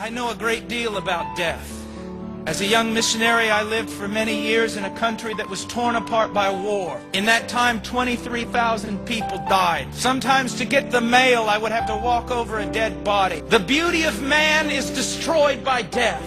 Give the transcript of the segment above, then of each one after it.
I know a great deal about death. As a young missionary, I lived for many years in a country that was torn apart by war. In that time, 23,000 people died. Sometimes to get the mail, I would have to walk over a dead body. The beauty of man is destroyed by death.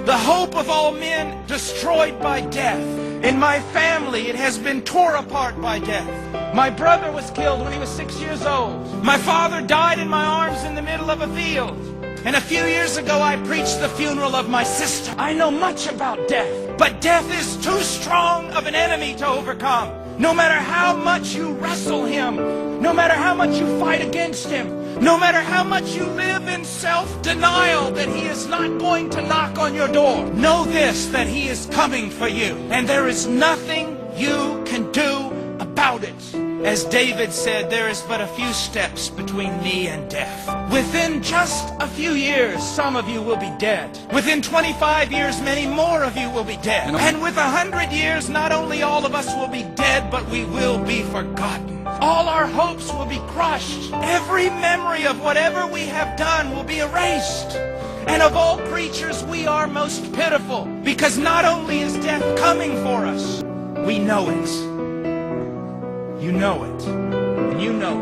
The hope of all men destroyed by death. In my family, it has been torn apart by death. My brother was killed when he was 6 years old. My father died in my arms in the middle of a field. And a few years ago, I preached the funeral of my sister. I know much about death, but death is too strong of an enemy to overcome. No matter how much you wrestle him, no matter how much you fight against him, no matter how much you live in self-denial that he is not going to knock on your door, know this, that he is coming for you. And there is nothing you can do about it. As David said, there is but a few steps between me and death. Within just a few years, some of you will be dead. Within 25 years, many more of you will be dead. And with 100 years, not only all of us will be dead, but we will be forgotten. All our hopes will be crushed. Every memory of whatever we have done will be erased. And of all creatures, we are most pitiful, because not only is death coming for us, we know it. You know it, and you know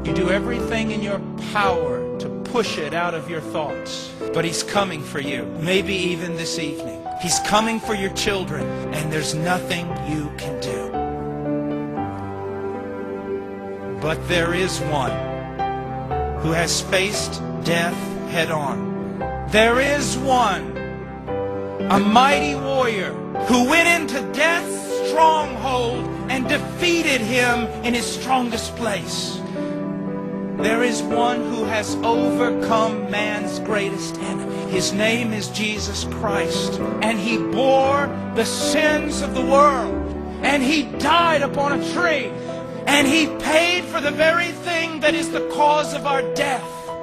it. You do everything in your power to push it out of your thoughts. But he's coming for you, maybe even this evening. He's coming for your children, and there's nothing you can do. But there is one who has faced death head on. There is one, a mighty warrior, who went into death's stronghold and defeated him in his strongest place. There is one who has overcome man's greatest enemy. His name is Jesus Christ, and he bore the sins of the world, and he died upon a tree, and he paid for the very thing that is the cause of our death.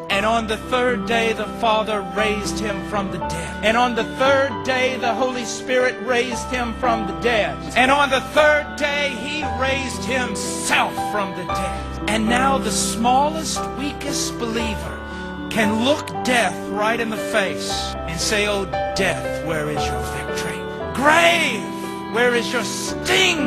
And on the third day, the Father raised him from the dead. And on the third day, the Holy Spirit raised him from the dead. And on the third day, he raised himself from the dead. And now the smallest, weakest believer can look death right in the face and say, "Oh, death, where is your victory? Grave, where is your sting?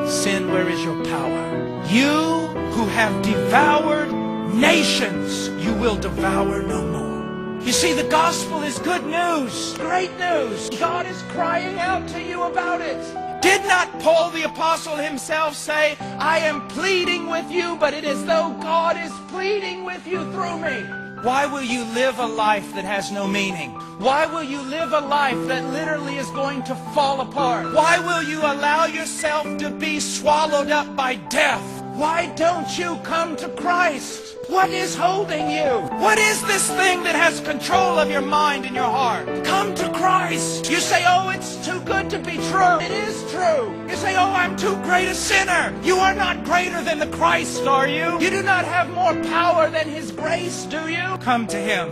Sin, where is your power? You who have devoured nations, you will devour no more." You see, the gospel is good news, great news. God is crying out to you about it. Did not Paul the apostle himself say, "I am pleading with you, but it is though God is pleading with you through me"? Why will you live a life that has no meaning? Why will you live a life that literally is going to fall apart? Why will you allow yourself to be swallowed up by death? Why don't you come to Christ? What is holding you? What is this thing that has control of your mind and your heart? Come to Christ. You say, "Oh, it's too good to be true." It is true. You say, "Oh, I'm too great a sinner." You are not greater than the Christ, are you? You do not have more power than his grace, do you? Come to him.